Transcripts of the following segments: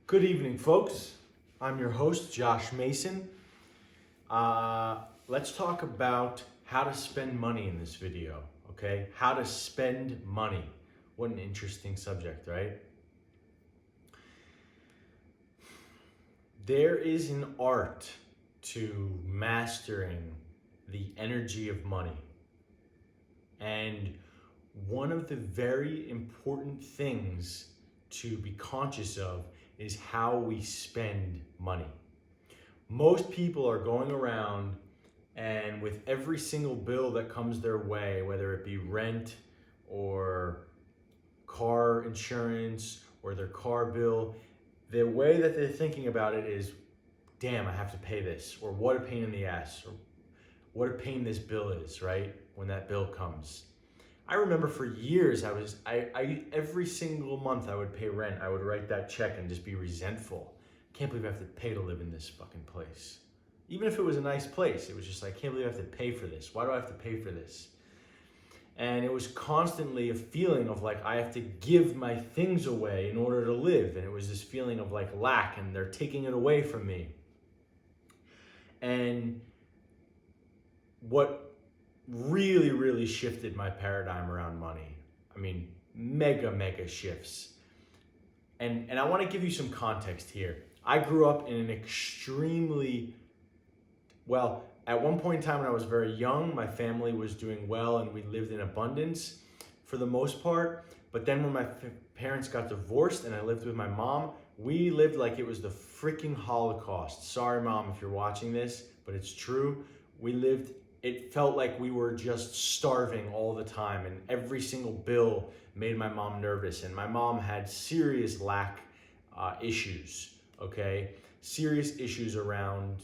Good evening, folks. I'm your host, Josh Mason. Let's talk about how to spend money in this video, okay? How to spend money. What an interesting subject, right? There is an art to mastering the energy of money. And one of the very important things to be conscious of is how we spend money. Most people are going around and with every single bill that comes their way, whether it be rent or car insurance or their car bill, the way that they're thinking about it is, damn, I have to pay this, or what a pain in the ass, or what a pain this bill is, right? When that bill comes. I remember for years I every single month I would pay rent. I would write that check and just be resentful. Can't believe I have to pay to live in this fucking place. Even if it was a nice place, it was just like, can't believe I have to pay for this. Why do I have to pay for this? And it was constantly a feeling of like, I have to give my things away in order to live. And it was this feeling of like lack, and they're taking it away from me. And what really shifted my paradigm around money. I mean, mega shifts. And I want to give you some context here. I grew up in an extremely, well, at one point in time when I was very young, my family was doing well and we lived in abundance for the most part. But then when my parents got divorced and I lived with my mom, we lived like it was the freaking Holocaust. Sorry, Mom, if you're watching this, but it's true. It felt like we were just starving all the time, and every single bill made my mom nervous. And my mom had serious lack issues, okay? Serious issues around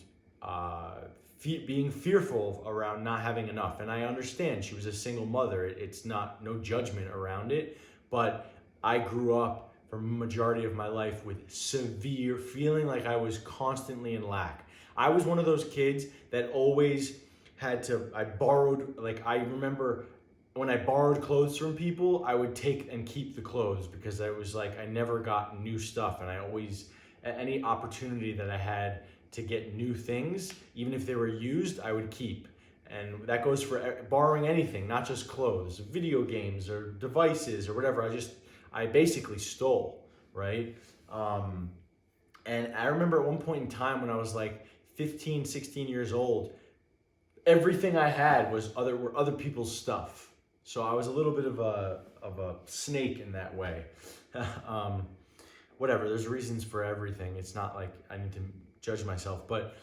being fearful around not having enough. And I understand she was a single mother. It's not, no judgment around it, but I grew up for a majority of my life with severe feeling like I was constantly in lack. I was one of those kids that always I borrowed, like I remember when I borrowed clothes from people, I would take and keep the clothes because I was like, I never got new stuff. And I always, any opportunity that I had to get new things, even if they were used, I would keep. And that goes for borrowing anything, not just clothes, video games or devices or whatever. I basically stole, right? And I remember at one point in time when I was like 15, 16 years old, everything I had were other people's stuff. So I was a little bit of a snake in that way. Whatever, there's reasons for everything. It's not like I need to judge myself, but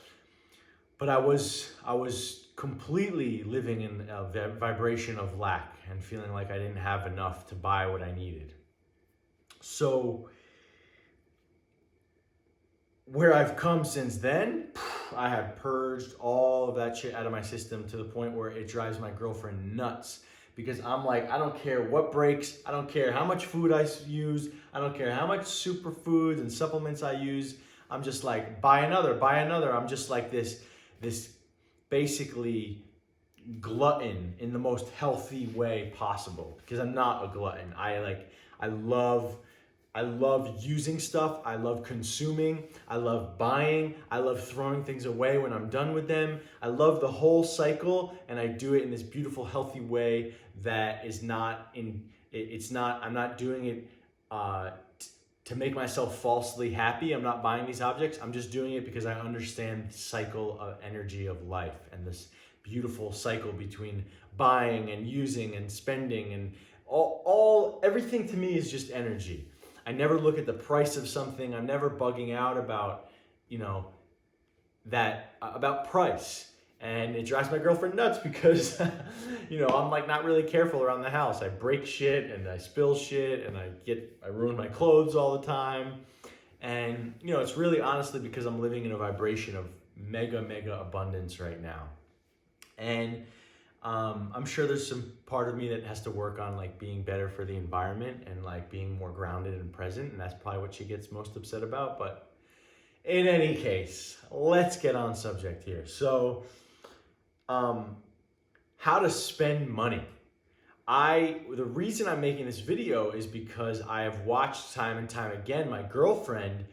I was completely living in a vibration of lack and feeling like I didn't have enough to buy what I needed. So where I've come since then, I have purged all of that shit out of my system to the point where it drives my girlfriend nuts, because I'm like, I don't care what breaks, I don't care how much food I use, I don't care how much superfoods and supplements I use. I'm just like, buy another. I'm just like this basically glutton in the most healthy way possible, because I'm not a glutton. I love using stuff. I love consuming. I love buying. I love throwing things away when I'm done with them. I love the whole cycle, and I do it in this beautiful, healthy way that is not I'm not doing it to make myself falsely happy. I'm not buying these objects. I'm just doing it because I understand the cycle of energy of life and this beautiful cycle between buying and using and spending, and everything to me is just energy. I never look at the price of something. I'm never bugging out about, about price. And it drives my girlfriend nuts because, I'm like not really careful around the house. I break shit and I spill shit and I ruin my clothes all the time. And, it's really honestly because I'm living in a vibration of mega abundance right now. And I'm sure there's some part of me that has to work on like being better for the environment and like being more grounded and present, and that's probably what she gets most upset about. But in any case, let's get on subject here. So, how to spend money. The reason I'm making this video is because I have watched time and time again my girlfriend.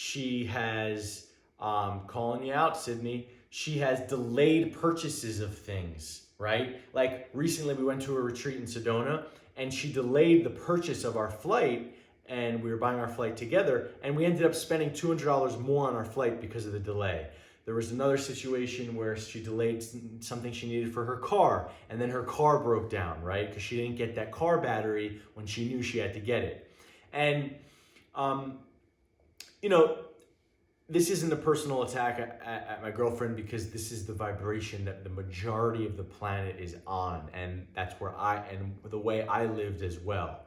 She has, calling you out, Sydney, she has delayed purchases of things, right? Like recently we went to a retreat in Sedona and she delayed the purchase of our flight, and we were buying our flight together, and we ended up spending $200 more on our flight because of the delay. There was another situation where she delayed something she needed for her car, and then her car broke down, right? Because she didn't get that car battery when she knew she had to get it. And, you know, this isn't a personal attack at my girlfriend, because this is the vibration that the majority of the planet is on, and that's where and the way I lived as well,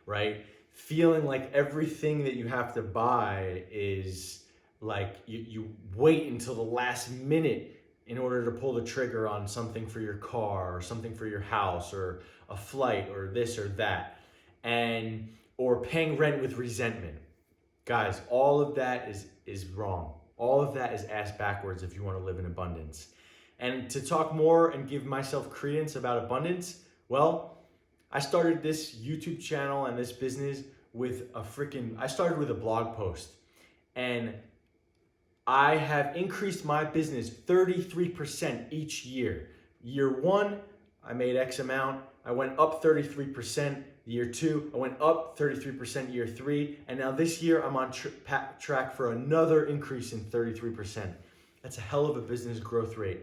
right? Feeling like everything that you have to buy is like you wait until the last minute in order to pull the trigger on something for your car or something for your house or a flight or this or that, or paying rent with resentment. Guys, all of that is wrong. All of that is ass backwards if you want to live in abundance. And to talk more and give myself credence about abundance, well, I started this YouTube channel and this business I started with a blog post, and I have increased my business 33% each year. Year one, I made X amount. I went up 33%. Year two, I went up 33% year three. And now this year, I'm on track for another increase in 33%. That's a hell of a business growth rate.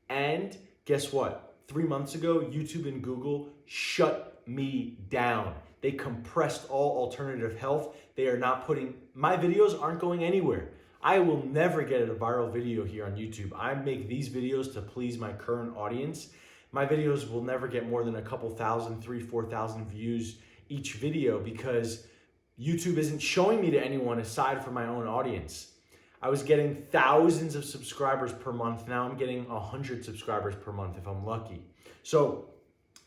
And guess what? 3 months ago, YouTube and Google shut me down. They compressed all alternative health. They are not my videos aren't going anywhere. I will never get a viral video here on YouTube. I make these videos to please my current audience. My videos will never get more than a couple thousand, 3,000, 4,000 views each video, because YouTube isn't showing me to anyone aside from my own audience. I was getting thousands of subscribers per month. Now I'm getting 100 subscribers per month if I'm lucky. So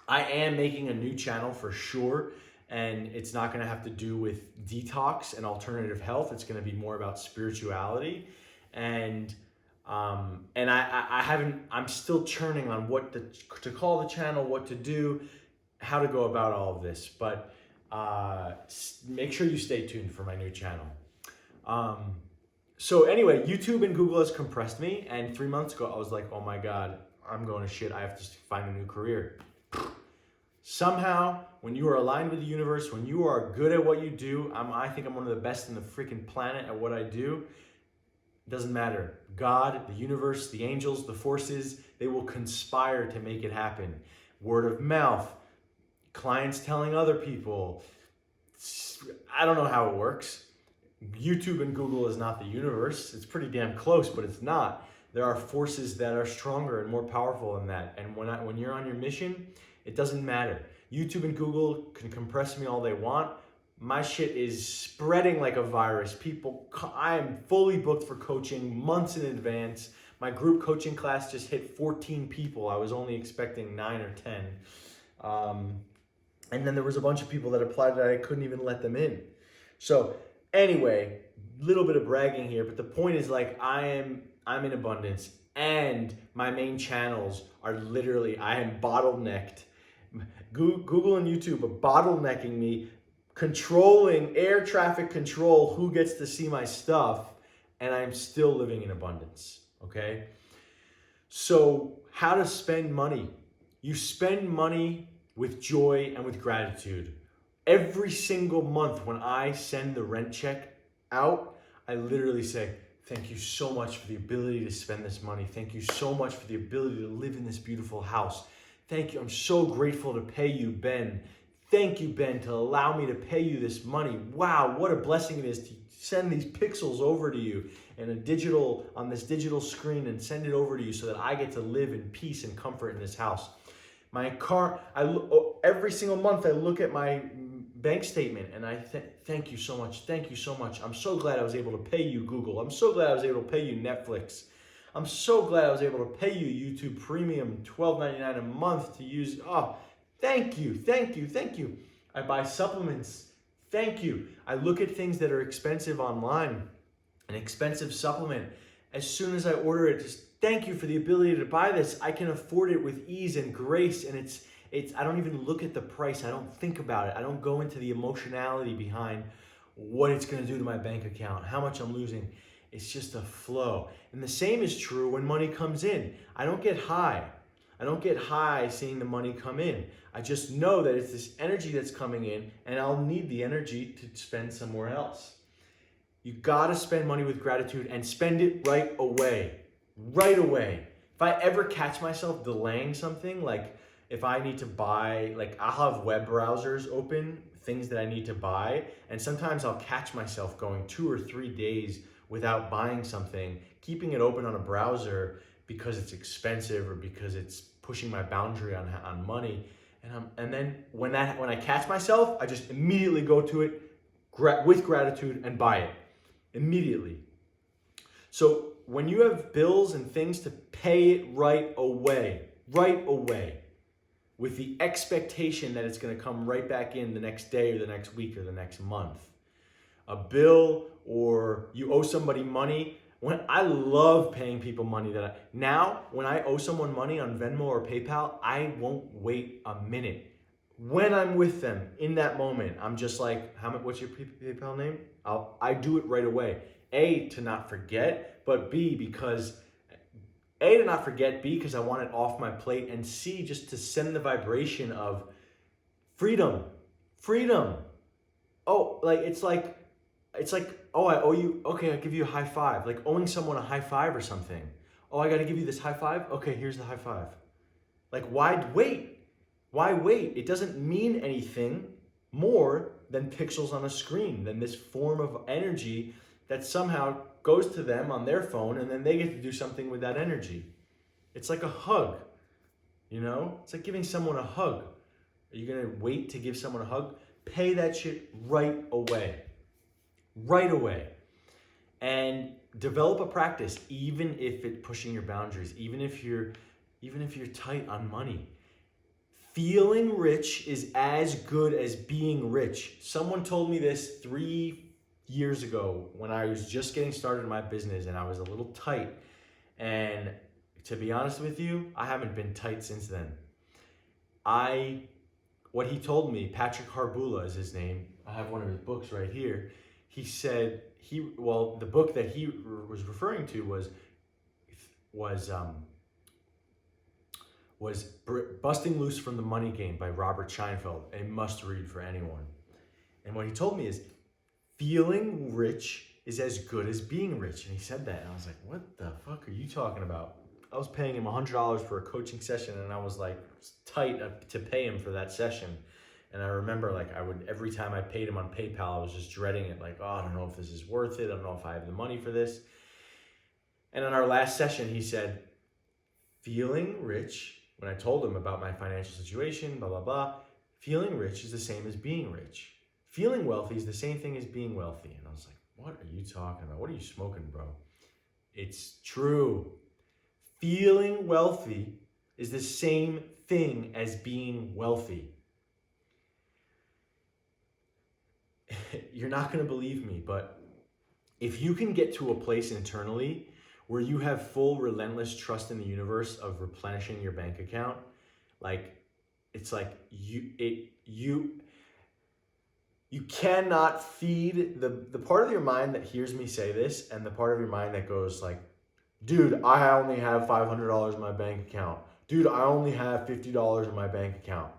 I am making a new channel for sure, and it's not going to have to do with detox and alternative health. It's going to be more about spirituality, and I'm still churning on what to call the channel, what to do, how to go about all of this. But make sure you stay tuned for my new channel. So anyway, YouTube and Google has compressed me, and 3 months ago I was like, oh my God, I'm going to shit. I have to find a new career. Somehow, when you are aligned with the universe, when you are good at what you do, I think I'm one of the best in the freaking planet at what I do. It doesn't matter. God, the universe, the angels, the forces, they will conspire to make it happen. Word of mouth, clients telling other people. I don't know how it works. YouTube and Google is not the universe. It's pretty damn close, but it's not. There are forces that are stronger and more powerful than that. And when you're on your mission, it doesn't matter. YouTube and Google can compress me all they want. My shit is spreading like a virus. I am fully booked for coaching months in advance. My group coaching class just hit 14 people. I was only expecting 9 or 10. And then there was a bunch of people that applied that I couldn't even let them in. So anyway, little bit of bragging here, but the point is, like, I'm in abundance, and my main channels are literally, I am bottlenecked. Google and YouTube are bottlenecking me, controlling air traffic control, who gets to see my stuff, and I'm still living in abundance, okay? So how to spend money. You spend money with joy and with gratitude. Every single month when I send the rent check out, I literally say, thank you so much for the ability to spend this money. Thank you so much for the ability to live in this beautiful house. Thank you. I'm so grateful to pay you, Ben. Thank you, Ben, to allow me to pay you this money. Wow, what a blessing it is to send these pixels over to you on this digital screen and send it over to you so that I get to live in peace and comfort in this house. My car, every single month I look at my bank statement and I thank you so much. Thank you so much. I'm so glad I was able to pay you, Google. I'm so glad I was able to pay you, Netflix. I'm so glad I was able to pay you, YouTube Premium, $12.99 a month to use. Oh, thank you, thank you, thank you. I buy supplements. Thank you. I look at things that are expensive online, an expensive supplement. As soon as I order it, just thank you for the ability to buy this. I can afford it with ease and grace, and I don't even look at the price. I don't think about it. I don't go into the emotionality behind what it's going to do to my bank account, how much I'm losing. It's just a flow. And the same is true when money comes in. I don't get high. I don't get high seeing the money come in. I just know that it's this energy that's coming in, and I'll need the energy to spend somewhere else. You gotta spend money with gratitude and spend it right away. Right away. If I ever catch myself delaying something, like if I need to buy, like I'll have web browsers open, things that I need to buy, and sometimes I'll catch myself going 2 or 3 days without buying something, keeping it open on a browser because it's expensive or because it's pushing my boundary on money. And then when I catch myself, I just immediately go to it with gratitude and buy it immediately. So when you have bills and things to pay it right away, with the expectation that it's going to come right back in the next day or the next week or the next month. A bill, or you owe somebody money. When I love paying people money now when I owe someone money on Venmo or PayPal, I won't wait a minute. When I'm with them in that moment, I'm just like, what's your PayPal name? I do it right away. A, to not forget, but B, because A, to not forget, B, because I want it off my plate, and C, just to send the vibration of freedom. Oh, it's like, oh, I owe you, okay, I'll give you a high five. Like owing someone a high five or something. Oh, I gotta give you this high five? Okay, here's the high five. Like, why wait? Why wait? It doesn't mean anything more than pixels on a screen, than this form of energy that somehow goes to them on their phone, and then they get to do something with that energy. It's like a hug, It's like giving someone a hug. Are you gonna wait to give someone a hug? Pay that shit right away. Right away. And develop a practice, even if it's pushing your boundaries, even if you're tight on money. Feeling rich is as good as being rich. Someone told me this 3 years ago when I was just getting started in my business and I was a little tight. And to be honest with you, I haven't been tight since then. What he told me, Patrick Harbula is his name. I have one of his books right here. He said the book that he was referring to was Busting Loose from the Money Game by Robert Scheinfeld, a must read for anyone. And what he told me is, feeling rich is as good as being rich. And he said that, and I was like, what the fuck are you talking about? I was paying him $100 for a coaching session, and I was like tight to pay him for that session. And I remember every time I paid him on PayPal, I was just dreading it. Like, oh, I don't know if this is worth it. I don't know if I have the money for this. And in our last session, he said, feeling rich, when I told him about my financial situation, blah, blah, blah, feeling rich is the same as being rich. Feeling wealthy is the same thing as being wealthy. And I was like, what are you talking about? What are you smoking, bro? It's true. Feeling wealthy is the same thing as being wealthy. You're not going to believe me, but if you can get to a place internally where you have full, relentless trust in the universe of replenishing your bank account, it's like you cannot feed the part of your mind that hears me say this, and the part of your mind that goes like, dude, I only have $500 in my bank account. Dude, I only have $50 in my bank account.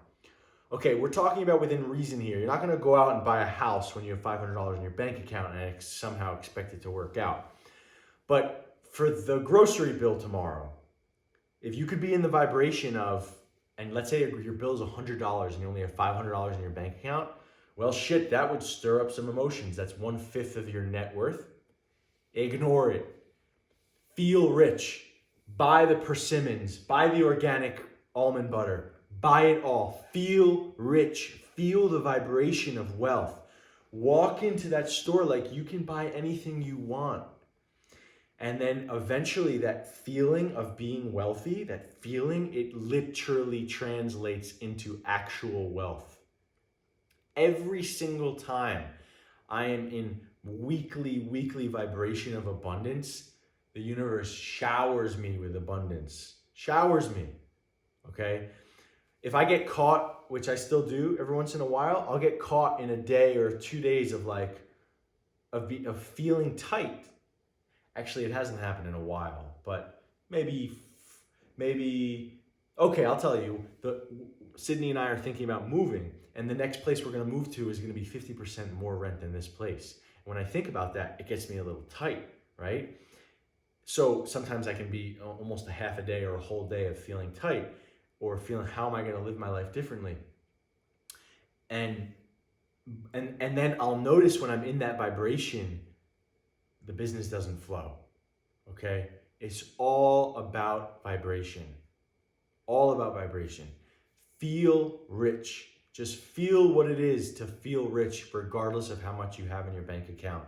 Okay, we're talking about within reason here. You're not going to go out and buy a house when you have $500 in your bank account and somehow expect it to work out. But for the grocery bill tomorrow, if you could be in the vibration of, and let's say your bill is $100 and you only have $500 in your bank account, well, shit, that would stir up some emotions. That's 1/5 of your net worth. Ignore it. Feel rich. Buy the persimmons. Buy the organic almond butter. Buy it all. Feel rich. Feel the vibration of wealth. Walk into that store like you can buy anything you want. And then eventually that feeling of being wealthy, it literally translates into actual wealth. Every single time I am in weekly vibration of abundance, the universe showers me with abundance. Showers me, okay? If I get caught, which I still do every once in a while, I'll get caught in a day or 2 days of like, of feeling tight. Actually, it hasn't happened in a while, but maybe, okay, I'll tell you, Sydney and I are thinking about moving, and the next place we're gonna move to is gonna be 50% more rent than this place. And when I think about that, it gets me a little tight, right? So sometimes I can be almost a half a day or a whole day of feeling tight, or feeling, how am I gonna live my life differently? And then I'll notice when I'm in that vibration, the business doesn't flow, okay? It's all about vibration. All about vibration. Feel rich. Just feel what it is to feel rich regardless of how much you have in your bank account.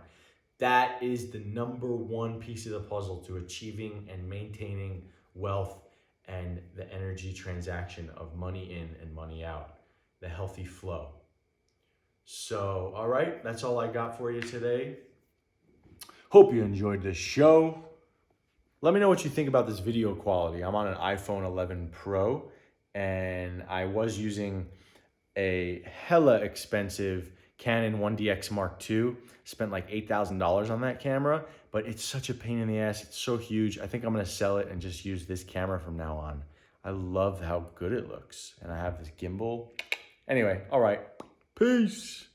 That is the number one piece of the puzzle to achieving and maintaining wealth and the energy transaction of money in and money out, the healthy flow. So, all right, that's all I got for you today. Hope you enjoyed this show. Let me know what you think about this video quality. I'm on an iPhone 11 Pro, and I was using a hella expensive Canon 1DX Mark II. Spent like $8,000 on that camera, but it's such a pain in the ass. It's so huge. I think I'm gonna sell it and just use this camera from now on. I love how good it looks. And I have this gimbal. Anyway, all right. Peace.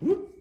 Whoop.